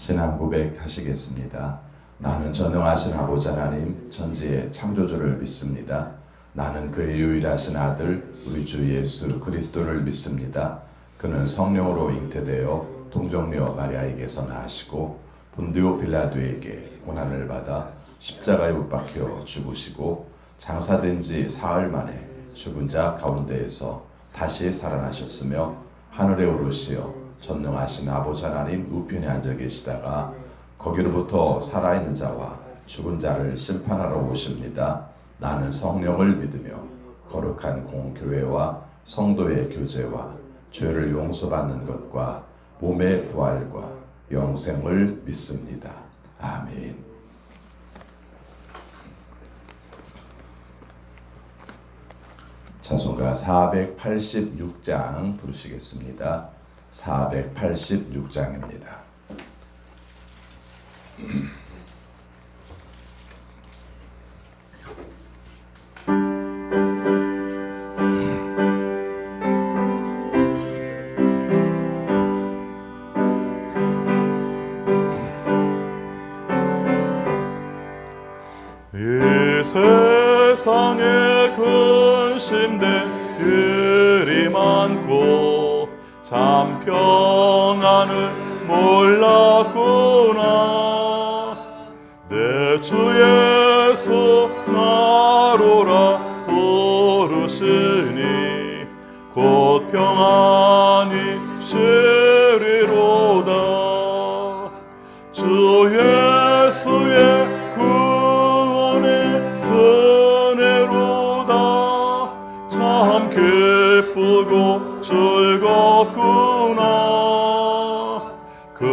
신앙 고백하시겠습니다. 나는 전능하신 아버지 하나님 천지의 창조주를 믿습니다. 나는 그의 유일하신 아들 우리 주 예수 그리스도를 믿습니다. 그는 성령으로 잉태되어 동정녀 마리아에게서 나시고 본디오 빌라도에게 고난을 받아 십자가에 못 박혀 죽으시고 장사된 지 사흘 만에 죽은 자 가운데에서 다시 살아나셨으며 하늘에 오르시어 전능하신 아버지 하나님 우편에 앉아 계시다가 거기로부터 살아있는 자와 죽은 자를 심판하러 오십니다. 나는 성령을 믿으며 거룩한 공교회와 성도의 교제와 죄를 용서받는 것과 몸의 부활과 영생을 믿습니다. 아멘. 찬송가 486장 부르시겠습니다. 486장입니다. 이 세상에 근심된 일이 많고 참 평안을 몰랐구나. 내 주 예수 나로라 부르시니 곧 평안이 시리로다. 주 예수의 은혜로다. 참 기쁘고 즐겁구나. 그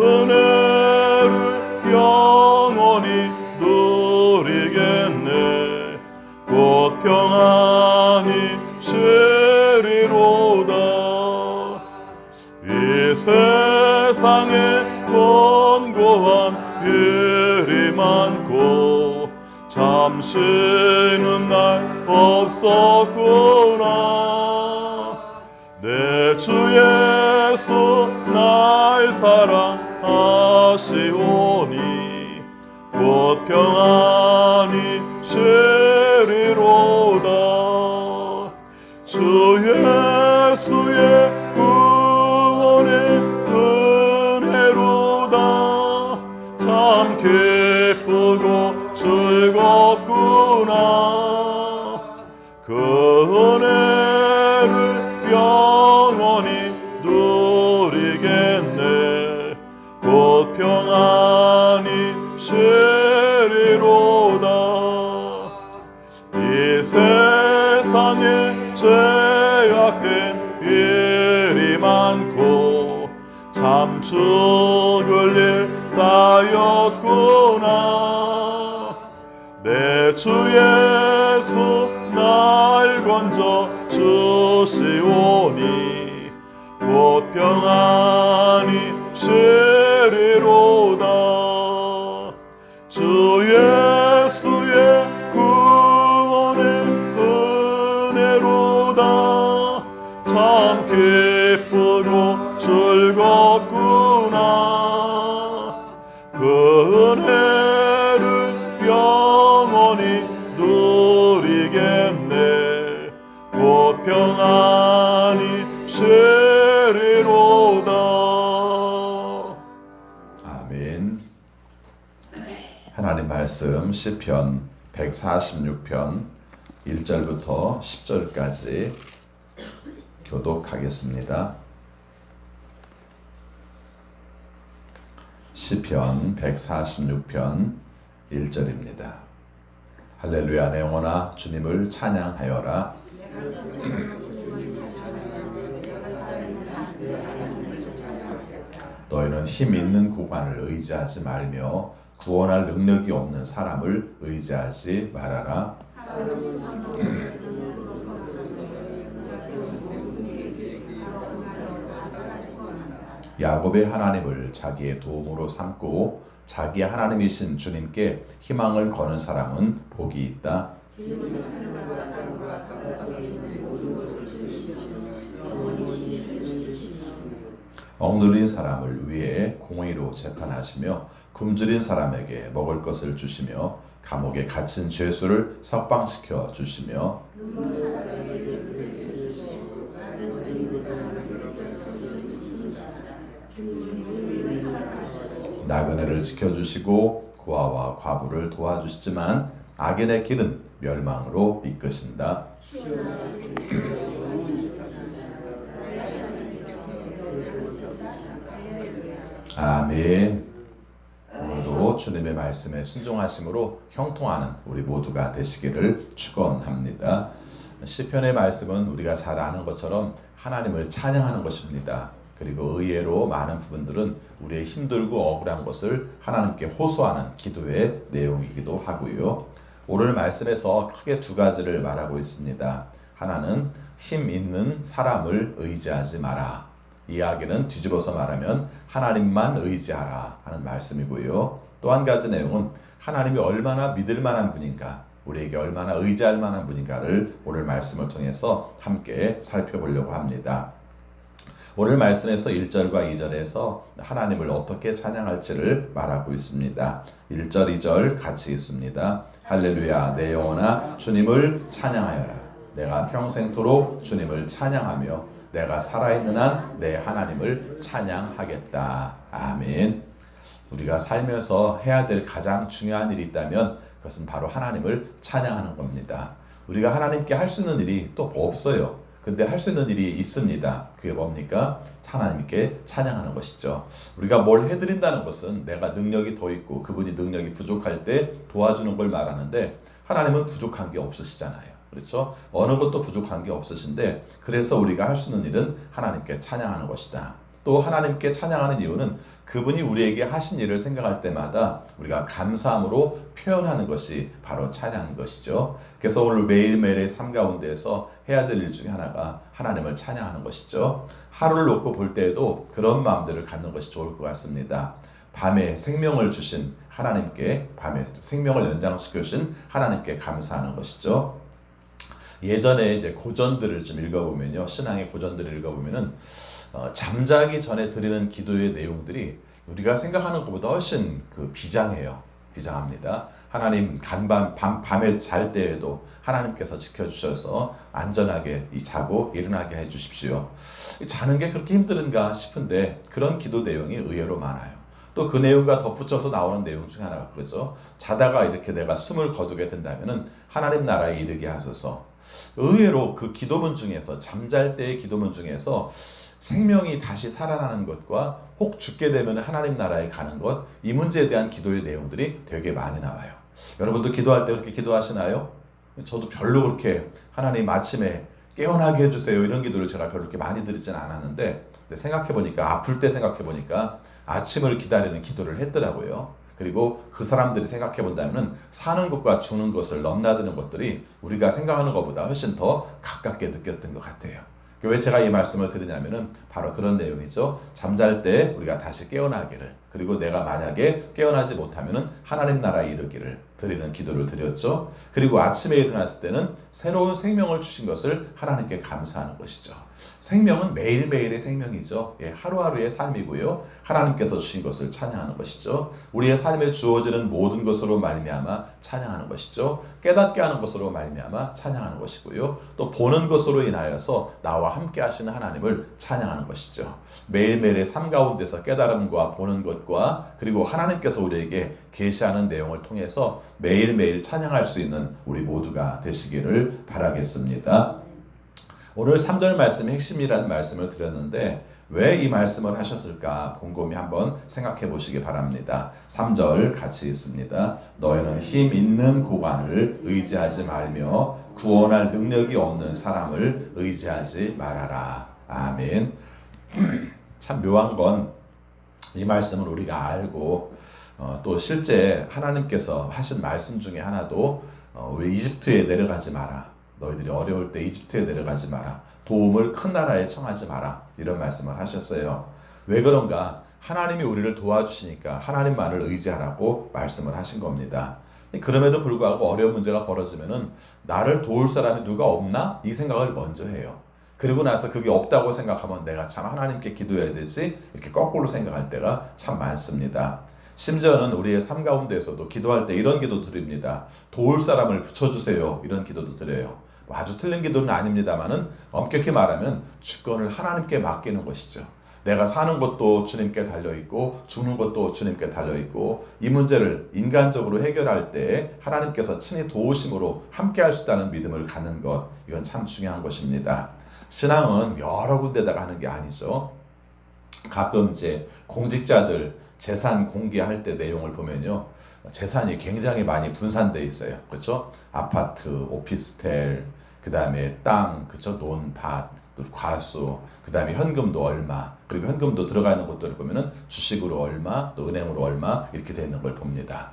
은혜를 영원히 누리겠네. 곧 평안이 시리로다. 이 세상에 권고한 일이 많고 참 쉬는 날 없었구나. 내 주 예수 날 사랑하시오니 곧 평안이 시리로다. 주 예수의 구원의 은혜로다. 참 기쁘고 즐겁구나. 그 은혜를 영원히 누리겠네. 곧 평안이 시리로다. 이 세상에 죄악된 일이 많고 참 죽을 일 쌓였구나. 내 주 예수 날 건져 주시오니 곧 평안이 시리로다. 주 예수의 구원의 은혜로다. 참 기쁘고 즐겁구나. 그 은혜를 영원히 누리겠네. 곧 평안이 시리로다. 아멘. 하나님 말씀 시편 146편 1절부터 10절까지 교독하겠습니다. 시편 146편 1절입니다. 할렐루야. 내 영혼아 주님을 찬양하여라. 너희는 힘 있는 고관을 의지하지 말며 구원할 능력이 없는 사람을 의지하지 말아라. 야곱의 하나님을 자기의 도움으로 삼고 자기 하나님이신 주님께 희망을 거는 사람은 복이 있다. 억눌린 사람을 위해 공의로 재판하시며 굶주린 사람에게 먹을 것을 주시며 감옥에 갇힌 죄수를 석방시켜 주시며 나그네를 지켜주시고 고아와 과부를 도와주시지만 악인의 길은 멸망으로 이끄신다. 아멘. 오늘도 주님의 말씀에 순종하심으로 형통하는 우리 모두가 되시기를 축원합니다. 시편의 말씀은 우리가 잘 아는 것처럼 하나님을 찬양하는 것입니다. 그리고 의외로 많은 부분들은 우리의 힘들고 억울한 것을 하나님께 호소하는 기도의 내용이기도 하고요. 오늘 말씀에서 크게 두 가지를 말하고 있습니다. 하나는 힘 있는 사람을 의지하지 마라. 이야기는 뒤집어서 말하면 하나님만 의지하라 하는 말씀이고요. 또 한 가지 내용은 하나님이 얼마나 믿을 만한 분인가, 우리에게 얼마나 의지할 만한 분인가를 오늘 말씀을 통해서 함께 살펴보려고 합니다. 오늘 말씀에서 1절과 2절에서 하나님을 어떻게 찬양할지를 말하고 있습니다. 1절, 2절 같이 있습니다. 할렐루야, 내 영혼아 주님을 찬양하여라. 내가 평생토록 주님을 찬양하며 내가 살아있는 한 내 하나님을 찬양하겠다. 아멘. 우리가 살면서 해야 될 가장 중요한 일이 있다면 그것은 바로 하나님을 찬양하는 겁니다. 우리가 하나님께 할 수 있는 일이 또 없어요. 근데 할 수 있는 일이 있습니다. 그게 뭡니까? 하나님께 찬양하는 것이죠. 우리가 뭘 해드린다는 것은 내가 능력이 더 있고 그분이 능력이 부족할 때 도와주는 걸 말하는데 하나님은 부족한 게 없으시잖아요. 그렇죠? 어느 것도 부족한 게 없으신데 그래서 우리가 할 수 있는 일은 하나님께 찬양하는 것이다. 또 하나님께 찬양하는 이유는 그분이 우리에게 하신 일을 생각할 때마다 우리가 감사함으로 표현하는 것이 바로 찬양인 것이죠. 그래서 오늘 매일매일의 삶 가운데에서 해야 될 일 중에 하나가 하나님을 찬양하는 것이죠. 하루를 놓고 볼 때에도 그런 마음들을 갖는 것이 좋을 것 같습니다. 밤에 생명을 주신 하나님께, 밤에 생명을 연장시켜 주신 하나님께 감사하는 것이죠. 예전에 이제 고전들을 좀 읽어보면요, 신앙의 고전들을 읽어보면은 잠자기 전에 드리는 기도의 내용들이 우리가 생각하는 것보다 훨씬 비장해요. 비장합니다. 하나님 밤에 잘 때에도 하나님께서 지켜주셔서 안전하게 자고 일어나게 해주십시오. 자는 게 그렇게 힘든가 싶은데 그런 기도 내용이 의외로 많아요. 또 그 내용과 덧붙여서 나오는 내용 중에 하나가 그러죠. 자다가 이렇게 내가 숨을 거두게 된다면은 하나님 나라에 이르게 하소서. 의외로 그 기도문 중에서, 잠잘 때의 기도문 중에서 생명이 다시 살아나는 것과 혹 죽게 되면 하나님 나라에 가는 것, 이 문제에 대한 기도의 내용들이 되게 많이 나와요. 여러분도 기도할 때 그렇게 기도하시나요? 저도 별로 그렇게 하나님 아침에 깨어나게 해주세요 이런 기도를 제가 별로 그렇게 많이 드리진 않았는데 생각해보니까, 아플 때 생각해보니까 아침을 기다리는 기도를 했더라고요. 그리고 그 사람들이 생각해본다면 사는 것과 죽는 것을 넘나드는 것들이 우리가 생각하는 것보다 훨씬 더 가깝게 느꼈던 것 같아요. 왜 제가 이 말씀을 드리냐면은 바로 그런 내용이죠. 잠잘 때 우리가 다시 깨어나기를, 그리고 내가 만약에 깨어나지 못하면은 하나님 나라에 이르기를 드리는 기도를 드렸죠. 그리고 아침에 일어났을 때는 새로운 생명을 주신 것을 하나님께 감사하는 것이죠. 생명은 매일매일의 생명이죠. 하루하루의 삶이고요. 하나님께서 주신 것을 찬양하는 것이죠. 우리의 삶에 주어지는 모든 것으로 말미암아 찬양하는 것이죠. 깨닫게 하는 것으로 말미암아 찬양하는 것이고요. 또 보는 것으로 인하여서 나와 함께 하시는 하나님을 찬양하는 것이죠. 매일매일의 삶 가운데서 깨달음과 보는 것과 그리고 하나님께서 우리에게 계시하는 내용을 통해서 매일매일 찬양할 수 있는 우리 모두가 되시기를 바라겠습니다. 오늘 3절 말씀이 핵심이라는 말씀을 드렸는데 왜 이 말씀을 하셨을까 곰곰이 한번 생각해 보시기 바랍니다. 3절 같이 있습니다. 너희는 힘 있는 고관을 의지하지 말며 구원할 능력이 없는 사람을 의지하지 말아라. 아멘. 참 묘한 건 이 말씀을 우리가 알고 또 실제 하나님께서 하신 말씀 중에 하나도 왜 이집트에 내려가지 마라. 너희들이 어려울 때 이집트에 내려가지 마라. 도움을 큰 나라에 청하지 마라. 이런 말씀을 하셨어요. 왜 그런가? 하나님이 우리를 도와주시니까 하나님만을 의지하라고 말씀을 하신 겁니다. 그럼에도 불구하고 어려운 문제가 벌어지면은 나를 도울 사람이 누가 없나? 이 생각을 먼저 해요. 그리고 나서 그게 없다고 생각하면 내가 참 하나님께 기도해야 되지 이렇게 거꾸로 생각할 때가 참 많습니다. 심지어는 우리의 삶 가운데에서도 기도할 때 이런 기도 드립니다. 도울 사람을 붙여주세요. 이런 기도도 드려요. 뭐 아주 틀린 기도는 아닙니다만은 엄격히 말하면 주권을 하나님께 맡기는 것이죠. 내가 사는 것도 주님께 달려있고 죽는 것도 주님께 달려있고 이 문제를 인간적으로 해결할 때 하나님께서 친히 도우심으로 함께 할 수 있다는 믿음을 갖는 것, 이건 참 중요한 것입니다. 신앙은 여러 군데다가 하는 게 아니죠. 가끔 이제 공직자들 재산 공개할 때 내용을 보면요, 재산이 굉장히 많이 분산돼 있어요. 그렇죠? 아파트, 오피스텔, 그 다음에 땅, 그렇죠? 논, 밭, 과수, 그 다음에 현금도 얼마, 그리고 현금도 들어가 있는 것들을 보면은 주식으로 얼마, 또 은행으로 얼마 이렇게 되어 있는 걸 봅니다.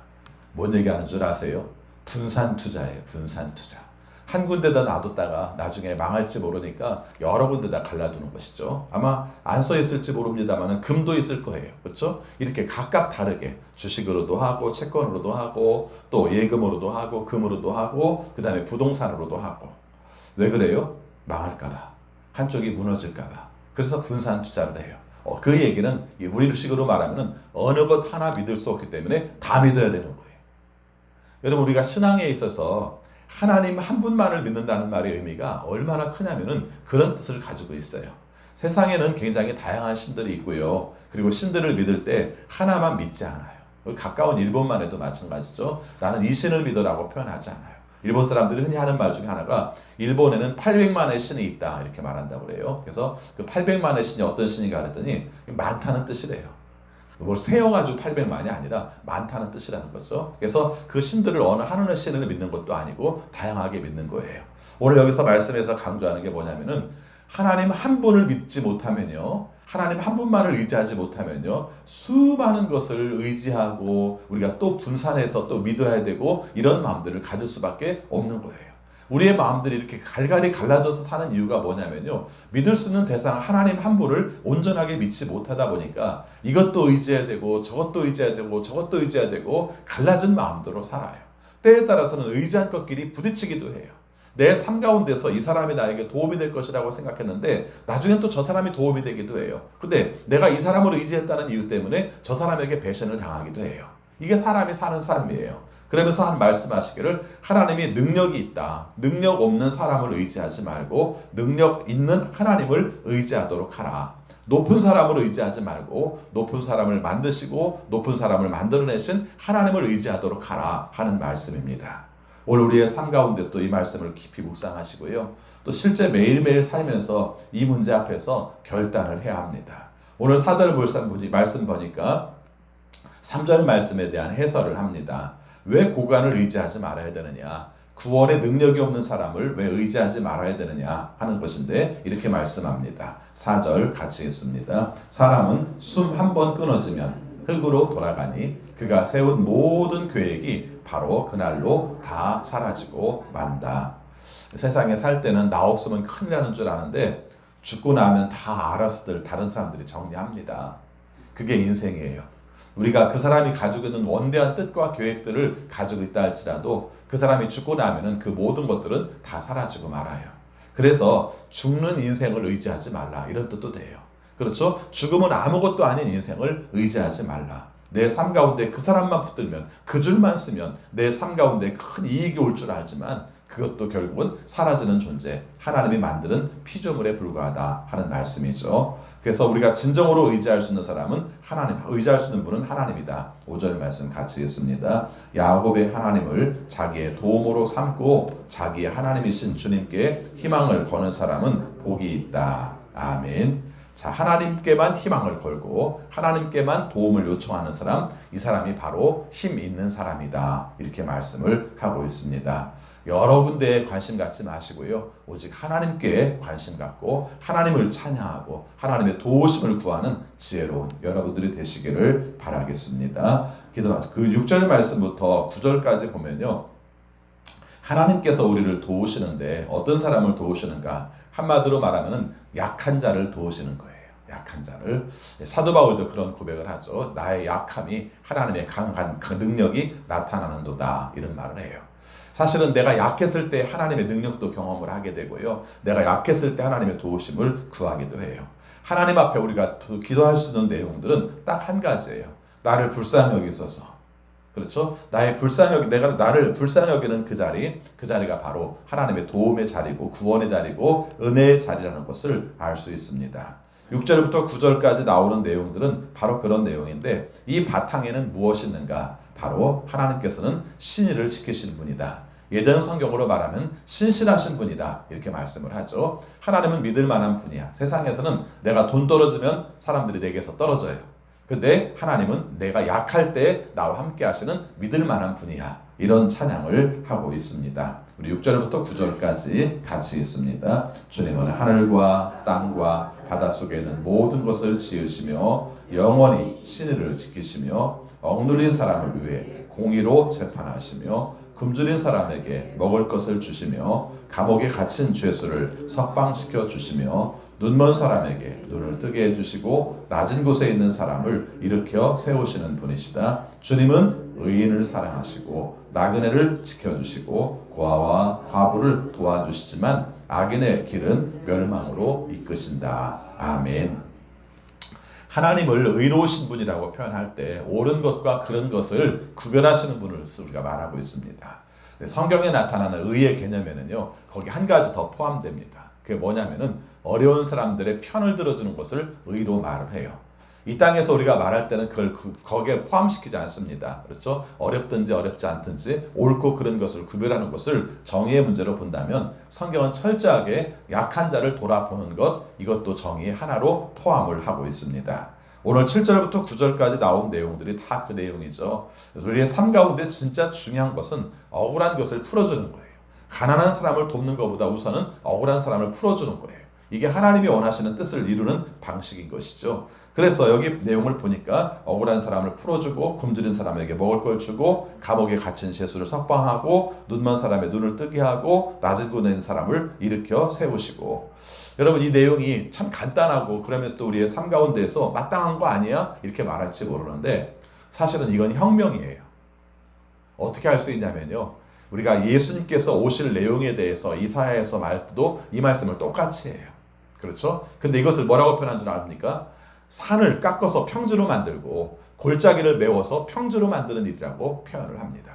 뭔 얘기하는 줄 아세요? 분산 투자예요. 분산 투자. 한 군데다 놔뒀다가 나중에 망할지 모르니까 여러 군데다 갈라두는 것이죠. 아마 안 써 있을지 모릅니다만 금도 있을 거예요. 그렇죠? 이렇게 각각 다르게 주식으로도 하고 채권으로도 하고 또 예금으로도 하고 금으로도 하고 그 다음에 부동산으로도 하고. 왜 그래요? 망할까 봐. 한쪽이 무너질까 봐. 그래서 분산 투자를 해요. 그 얘기는 우리식으로 말하면 어느 것 하나 믿을 수 없기 때문에 다 믿어야 되는 거예요. 여러분, 우리가 신앙에 있어서 하나님 한 분만을 믿는다는 말의 의미가 얼마나 크냐면은 그런 뜻을 가지고 있어요. 세상에는 굉장히 다양한 신들이 있고요. 그리고 신들을 믿을 때 하나만 믿지 않아요. 가까운 일본만 해도 마찬가지죠. 나는 이 신을 믿어라고 표현하지 않아요. 일본 사람들이 흔히 하는 말 중에 하나가 일본에는 800만의 신이 있다 이렇게 말한다고 그래요. 그래서 그 800만의 신이 어떤 신인가 그랬더니 많다는 뜻이래요. 뭘 세어가지고 800만이 아니라 많다는 뜻이라는 거죠. 그래서 그 신들을 어느 하나의 신을 믿는 것도 아니고 다양하게 믿는 거예요. 오늘 여기서 말씀에서 강조하는 게 뭐냐면은 하나님 한 분을 믿지 못하면요, 하나님 한 분만을 의지하지 못하면요, 수많은 것을 의지하고 우리가 또 분산해서 또 믿어야 되고 이런 마음들을 가질 수밖에 없는 거예요. 우리의 마음들이 이렇게 갈갈이 갈라져서 사는 이유가 뭐냐면요, 믿을 수 있는 대상 하나님 한 분을 온전하게 믿지 못하다 보니까 이것도 의지해야 되고 저것도 의지해야 되고 저것도 의지해야 되고 갈라진 마음대로 살아요. 때에 따라서는 의지할 것끼리 부딪히기도 해요. 내 삶 가운데서 이 사람이 나에게 도움이 될 것이라고 생각했는데 나중엔 또 저 사람이 도움이 되기도 해요. 근데 내가 이 사람을 의지했다는 이유 때문에 저 사람에게 배신을 당하기도 해요. 이게 사람이 사는 삶이에요. 그러면서 한 말씀하시기를 하나님이 능력이 있다. 능력 없는 사람을 의지하지 말고 능력 있는 하나님을 의지하도록 하라. 높은 사람을 의지하지 말고 높은 사람을 만드시고 높은 사람을 만들어내신 하나님을 의지하도록 하라 하는 말씀입니다. 오늘 우리의 삶 가운데서도 이 말씀을 깊이 묵상하시고요. 또 실제 매일매일 살면서 이 문제 앞에서 결단을 해야 합니다. 오늘 4절 말씀 보니까 3절 말씀에 대한 해설을 합니다. 왜 고관을 의지하지 말아야 되느냐? 구원의 능력이 없는 사람을 왜 의지하지 말아야 되느냐 하는 것인데 이렇게 말씀합니다. 4절 같이 읽습니다. 사람은 숨 한 번 끊어지면 흙으로 돌아가니 그가 세운 모든 계획이 바로 그날로 다 사라지고 만다. 세상에 살 때는 나 없으면 큰일 나는 줄 아는데 죽고 나면 다 알아서들 다른 사람들이 정리합니다. 그게 인생이에요. 우리가 그 사람이 가지고 있는 원대한 뜻과 계획들을 가지고 있다 할지라도 그 사람이 죽고 나면은 그 모든 것들은 다 사라지고 말아요. 그래서 죽는 인생을 의지하지 말라 이런 뜻도 돼요. 그렇죠? 죽음은 아무것도 아닌 인생을 의지하지 말라. 내 삶 가운데 그 사람만 붙들면 그 줄만 쓰면 내 삶 가운데 큰 이익이 올 줄 알지만 그것도 결국은 사라지는 존재, 하나님이 만드는 피조물에 불과하다 하는 말씀이죠. 그래서 우리가 진정으로 의지할 수 있는 사람은 하나님, 의지할 수 있는 분은 하나님이다. 5절 말씀 같이 읽습니다. 야곱의 하나님을 자기의 도움으로 삼고 자기의 하나님이신 주님께 희망을 거는 사람은 복이 있다. 아멘. 자, 하나님께만 희망을 걸고 하나님께만 도움을 요청하는 사람, 이 사람이 바로 힘 있는 사람이다. 이렇게 말씀을 하고 있습니다. 여러 군데에 관심 갖지 마시고요. 오직 하나님께 관심 갖고 하나님을 찬양하고 하나님의 도우심을 구하는 지혜로운 여러분들이 되시기를 바라겠습니다. 그 6절 말씀부터 9절까지 보면요. 하나님께서 우리를 도우시는데 어떤 사람을 도우시는가? 한마디로 말하면 약한 자를 도우시는 거예요. 약한 자를. 사도 바울도 그런 고백을 하죠. 나의 약함이 하나님의 강한 그 능력이 나타나는도다. 이런 말을 해요. 사실은 내가 약했을 때 하나님의 능력도 경험을 하게 되고요. 내가 약했을 때 하나님의 도우심을 구하기도 해요. 하나님 앞에 우리가 기도할 수 있는 내용들은 딱 한 가지예요. 나를 불쌍히 여기소서. 그렇죠? 내가 나를 불쌍히 여기는 그 자리가 바로 하나님의 도움의 자리고 구원의 자리고 은혜의 자리라는 것을 알 수 있습니다. 6절부터 9절까지 나오는 내용들은 바로 그런 내용인데 이 바탕에는 무엇이 있는가? 바로 하나님께서는 신의를 지키시는 분이다. 예전 성경으로 말하면 신실하신 분이다 이렇게 말씀을 하죠. 하나님은 믿을 만한 분이야. 세상에서는 내가 돈 떨어지면 사람들이 내게서 떨어져요. 근데 하나님은 내가 약할 때 나와 함께 하시는 믿을 만한 분이야. 이런 찬양을 하고 있습니다. 우리 6절부터 9절까지 같이 있습니다. 주님은 하늘과 땅과 바닷속에 있는 모든 것을 지으시며 영원히 신의를 지키시며 억눌린 사람을 위해 공의로 재판하시며 굶주린 사람에게 먹을 것을 주시며 감옥에 갇힌 죄수를 석방시켜 주시며 눈먼 사람에게 눈을 뜨게 해주시고 낮은 곳에 있는 사람을 일으켜 세우시는 분이시다. 주님은 의인을 사랑하시고 나그네를 지켜주시고 고아와 과부를 도와주시지만 악인의 길은 멸망으로 이끄신다. 아멘. 하나님을 의로우신 분이라고 표현할 때 옳은 것과 그른 것을 구별하시는 분을 우리가 말하고 있습니다. 성경에 나타나는 의의 개념에는요, 거기 한 가지 더 포함됩니다. 그게 뭐냐면은 어려운 사람들의 편을 들어주는 것을 의로 말을 해요. 이 땅에서 우리가 말할 때는 그걸 거기에 포함시키지 않습니다. 그렇죠? 어렵든지 어렵지 않든지 옳고 그른 것을 구별하는 것을 정의의 문제로 본다면 성경은 철저하게 약한 자를 돌아보는 것, 이것도 정의의 하나로 포함을 하고 있습니다. 오늘 7절부터 9절까지 나온 내용들이 다 그 내용이죠. 우리의 삶 가운데 진짜 중요한 것은 억울한 것을 풀어주는 거예요. 가난한 사람을 돕는 것보다 우선은 억울한 사람을 풀어주는 거예요. 이게 하나님이 원하시는 뜻을 이루는 방식인 것이죠. 그래서 여기 내용을 보니까 억울한 사람을 풀어주고 굶주린 사람에게 먹을 걸 주고 감옥에 갇힌 죄수를 석방하고 눈먼 사람의 눈을 뜨게 하고 낮은 곳에 있는 사람을 일으켜 세우시고, 여러분 이 내용이 참 간단하고 그러면서도 우리의 삶 가운데에서 마땅한 거 아니야? 이렇게 말할지 모르는데 사실은 이건 혁명이에요. 어떻게 할 수 있냐면요, 우리가 예수님께서 오실 내용에 대해서 이사야에서 말도 이 말씀을 똑같이 해요. 그렇죠? 근데 이것을 뭐라고 표현한 줄 압니까? 산을 깎아서 평지로 만들고 골짜기를 메워서 평지로 만드는 일이라고 표현을 합니다.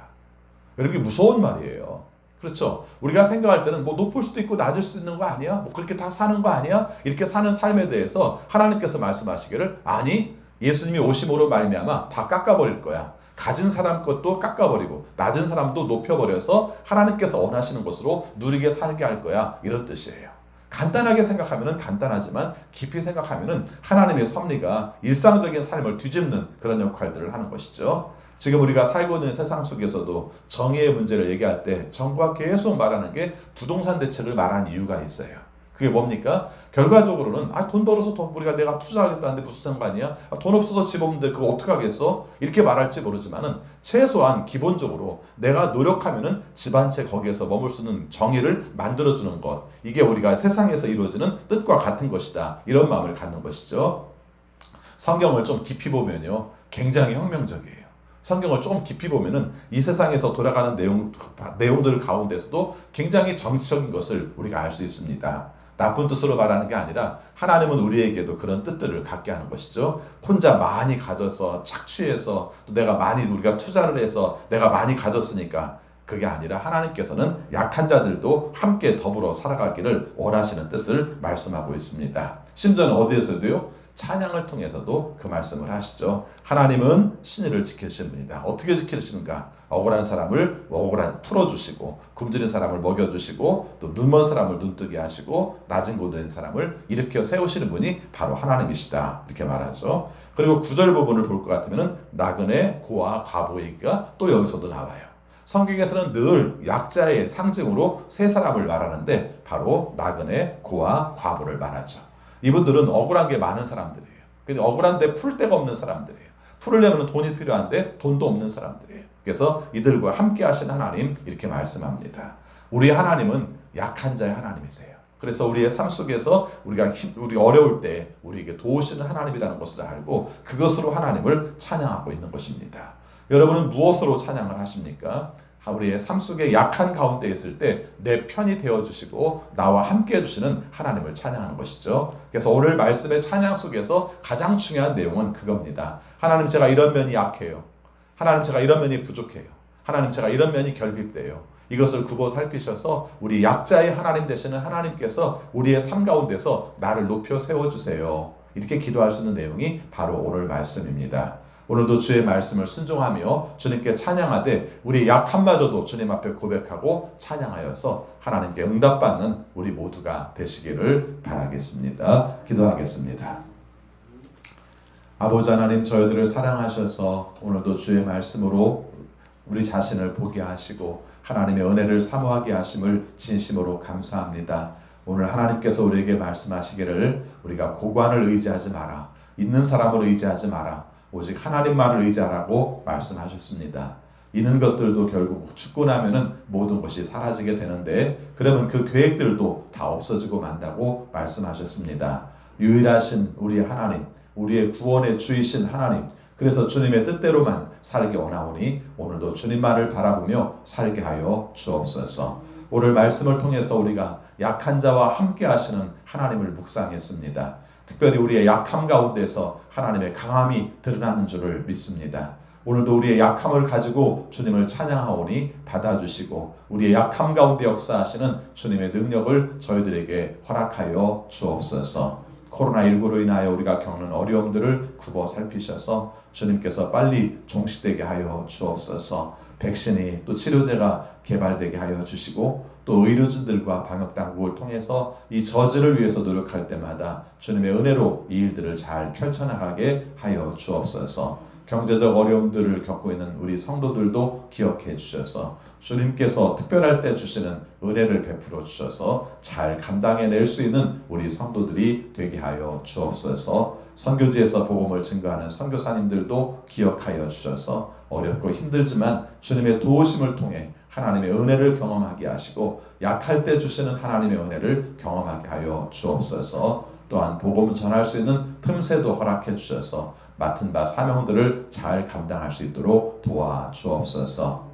여러분, 이게 무서운 말이에요. 그렇죠? 우리가 생각할 때는 뭐 높을 수도 있고 낮을 수도 있는 거 아니야? 뭐 그렇게 다 사는 거 아니야? 이렇게 사는 삶에 대해서 하나님께서 말씀하시기를, 아니, 예수님이 오심으로 말미암아 다 깎아버릴 거야. 가진 사람 것도 깎아버리고 낮은 사람도 높여버려서 하나님께서 원하시는 것으로 누리게 살게 할 거야. 이런 뜻이에요. 간단하게 생각하면 간단하지만 깊이 생각하면 하나님의 섭리가 일상적인 삶을 뒤집는 그런 역할들을 하는 것이죠. 지금 우리가 살고 있는 세상 속에서도 정의의 문제를 얘기할 때 정부가 계속 말하는 게 부동산 대책을 말하는 이유가 있어요. 그게 뭡니까? 결과적으로는 돈 벌어서 내가 투자하겠다는데 무슨 상관이야? 돈 없어서 집 없는데 그거 어떡하겠어? 이렇게 말할지 모르지만은 최소한 기본적으로 내가 노력하면은 집 한 채 거기에서 머물 수 있는 정의를 만들어주는 것, 이게 우리가 세상에서 이루어지는 뜻과 같은 것이다. 이런 마음을 갖는 것이죠. 성경을 좀 깊이 보면요, 굉장히 혁명적이에요. 성경을 조금 깊이 보면은 이 세상에서 돌아가는 내용들 가운데서도 굉장히 정치적인 것을 우리가 알 수 있습니다. 나쁜 뜻으로 말하는 게 아니라 하나님은 우리에게도 그런 뜻들을 갖게 하는 것이죠. 혼자 많이 가져서 착취해서 또 우리가 투자를 해서 내가 많이 가졌으니까, 그게 아니라 하나님께서는 약한 자들도 함께 더불어 살아가기를 원하시는 뜻을 말씀하고 있습니다. 심지어는 어디에서도요, 찬양을 통해서도 그 말씀을 하시죠. 하나님은 신의를 지키시는 분이다. 어떻게 지키시는가? 억울한 사람을 풀어주시고 굶주린 사람을 먹여주시고 또 눈먼 사람을 눈뜨게 하시고 낮은 곳에 있는 사람을 일으켜 세우시는 분이 바로 하나님이시다. 이렇게 말하죠. 그리고 9절 부분을 볼 것 같으면 나그네, 고아, 과부 얘기가 또 여기서도 나와요. 성경에서는 늘 약자의 상징으로 세 사람을 말하는데 바로 나그네, 고아, 과부를 말하죠. 이분들은 억울한 게 많은 사람들이에요. 근데 억울한데 풀 데가 없는 사람들이에요. 풀으려면 돈이 필요한데 돈도 없는 사람들이에요. 그래서 이들과 함께 하신 하나님, 이렇게 말씀합니다. 우리 하나님은 약한 자의 하나님이세요. 그래서 우리의 삶 속에서 우리 어려울 때 우리에게 도우시는 하나님이라는 것을 알고 그것으로 하나님을 찬양하고 있는 것입니다. 여러분은 무엇으로 찬양을 하십니까? 우리의 삶 속에 약한 가운데 있을 때 내 편이 되어주시고 나와 함께 해주시는 하나님을 찬양하는 것이죠. 그래서 오늘 말씀의 찬양 속에서 가장 중요한 내용은 그겁니다. 하나님, 제가 이런 면이 약해요. 하나님, 제가 이런 면이 부족해요. 하나님, 제가 이런 면이 결핍돼요. 이것을 굽어 살피셔서 우리 약자의 하나님 되시는 하나님께서 우리의 삶 가운데서 나를 높여 세워주세요. 이렇게 기도할 수 있는 내용이 바로 오늘 말씀입니다. 오늘도 주의 말씀을 순종하며 주님께 찬양하되 우리 약함마저도 주님 앞에 고백하고 찬양하여서 하나님께 응답받는 우리 모두가 되시기를 바라겠습니다. 기도하겠습니다. 아버지 하나님, 저희들을 사랑하셔서 오늘도 주의 말씀으로 우리 자신을 보게 하시고 하나님의 은혜를 사모하게 하심을 진심으로 감사합니다. 오늘 하나님께서 우리에게 말씀하시기를 우리가 고관을 의지하지 마라, 있는 사람을 의지하지 마라, 오직 하나님만을 의지하라고 말씀하셨습니다. 있는 것들도 결국 죽고 나면은 모든 것이 사라지게 되는데 그러면 그 계획들도 다 없어지고 만다고 말씀하셨습니다. 유일하신 우리 하나님, 우리의 구원의 주이신 하나님, 그래서 주님의 뜻대로만 살기 원하오니 오늘도 주님만을 바라보며 살게 하여 주옵소서. 오늘 말씀을 통해서 우리가 약한 자와 함께 하시는 하나님을 묵상했습니다. 특별히 우리의 약함 가운데서 하나님의 강함이 드러나는 줄을 믿습니다. 오늘도 우리의 약함을 가지고 주님을 찬양하오니 받아주시고 우리의 약함 가운데 역사하시는 주님의 능력을 저희들에게 허락하여 주옵소서. 코로나19로 인하여 우리가 겪는 어려움들을 굽어 살피셔서 주님께서 빨리 종식되게 하여 주옵소서. 백신이 또 치료제가 개발되게 하여 주시고 또 의료진들과 방역당국을 통해서 이 저지를 위해서 노력할 때마다 주님의 은혜로 이 일들을 잘 펼쳐나가게 하여 주옵소서. 경제적 어려움들을 겪고 있는 우리 성도들도 기억해 주셔서 주님께서 특별할 때 주시는 은혜를 베풀어 주셔서 잘 감당해낼 수 있는 우리 성도들이 되게 하여 주옵소서. 선교지에서 복음을 증거하는 선교사님들도 기억하여 주셔서 어렵고 힘들지만 주님의 도우심을 통해 하나님의 은혜를 경험하게 하시고 약할 때 주시는 하나님의 은혜를 경험하게 하여 주옵소서. 또한 복음을 전할 수 있는 틈새도 허락해 주셔서 맡은 바 사명들을 잘 감당할 수 있도록 도와주옵소서.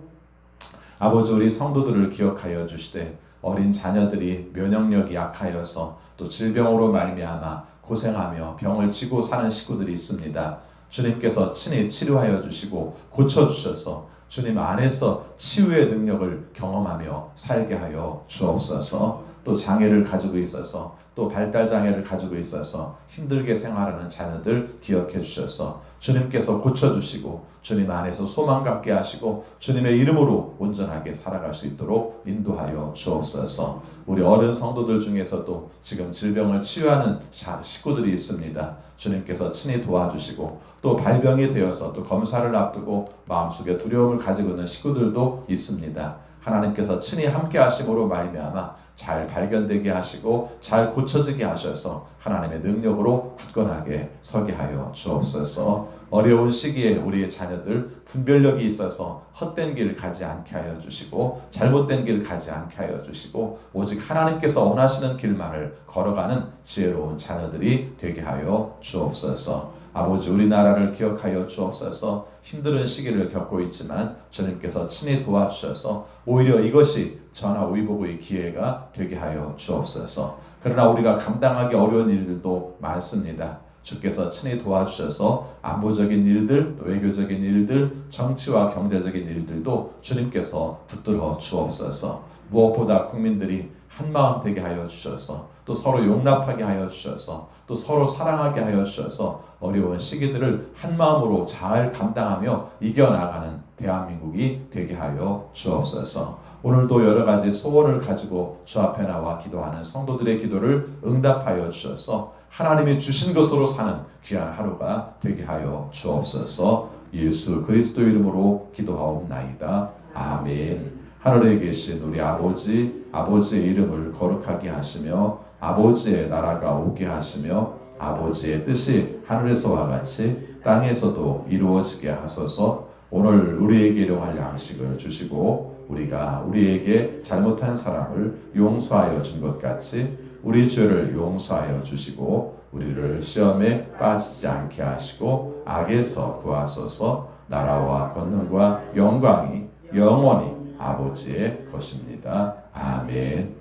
아버지, 우리 성도들을 기억하여 주시되 어린 자녀들이 면역력이 약하여서 또 질병으로 말미암아 고생하며 병을 지고 사는 식구들이 있습니다. 주님께서 친히 치료하여 주시고 고쳐주셔서 주님 안에서 치유의 능력을 경험하며 살게 하여 주옵소서. 또 장애를 가지고 있어서 또 발달 장애를 가지고 있어서 힘들게 생활하는 자녀들 기억해 주셔서 주님께서 고쳐주시고 주님 안에서 소망 갖게 하시고 주님의 이름으로 온전하게 살아갈 수 있도록 인도하여 주옵소서. 우리 어른 성도들 중에서도 지금 질병을 치유하는 식구들이 있습니다. 주님께서 친히 도와주시고 또 발병이 되어서 또 검사를 앞두고 마음속에 두려움을 가지고 있는 식구들도 있습니다. 하나님께서 친히 함께 하심으로 말미암아 잘 발견되게 하시고 잘 고쳐지게 하셔서 하나님의 능력으로 굳건하게 서게 하여 주옵소서. 어려운 시기에 우리의 자녀들 분별력이 있어서 헛된 길 가지 않게 하여 주시고 잘못된 길 가지 않게 하여 주시고 오직 하나님께서 원하시는 길만을 걸어가는 지혜로운 자녀들이 되게 하여 주옵소서. 아버지, 우리나라를 기억하여 주옵소서. 힘든 시기를 겪고 있지만 주님께서 친히 도와주셔서 오히려 이것이 전화위복의 기회가 되게 하여 주옵소서. 그러나 우리가 감당하기 어려운 일들도 많습니다. 주께서 친히 도와주셔서 안보적인 일들, 외교적인 일들, 정치와 경제적인 일들도 주님께서 붙들어 주옵소서. 무엇보다 국민들이 한마음 되게 하여 주셔서 또 서로 용납하게 하여 주셔서 또 서로 사랑하게 하여 주셔서 어려운 시기들을 한마음으로 잘 감당하며 이겨나가는 대한민국이 되게 하여 주옵소서. 오늘도 여러 가지 소원을 가지고 주 앞에 나와 기도하는 성도들의 기도를 응답하여 주셔서 하나님이 주신 것으로 사는 귀한 하루가 되게 하여 주옵소서. 예수 그리스도 이름으로 기도하옵나이다. 아멘. 하늘에 계신 우리 아버지, 아버지의 이름을 거룩하게 하시며 아버지의 나라가 오게 하시며 아버지의 뜻이 하늘에서와 같이 땅에서도 이루어지게 하소서. 오늘 우리에게 일용할 양식을 주시고 우리가 우리에게 잘못한 사람을 용서하여 준 것 같이 우리 죄를 용서하여 주시고 우리를 시험에 빠지지 않게 하시고 악에서 구하소서. 나라와 권능과 영광이 영원히 아버지의 것입니다. 아멘.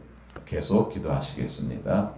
계속 기도하시겠습니다.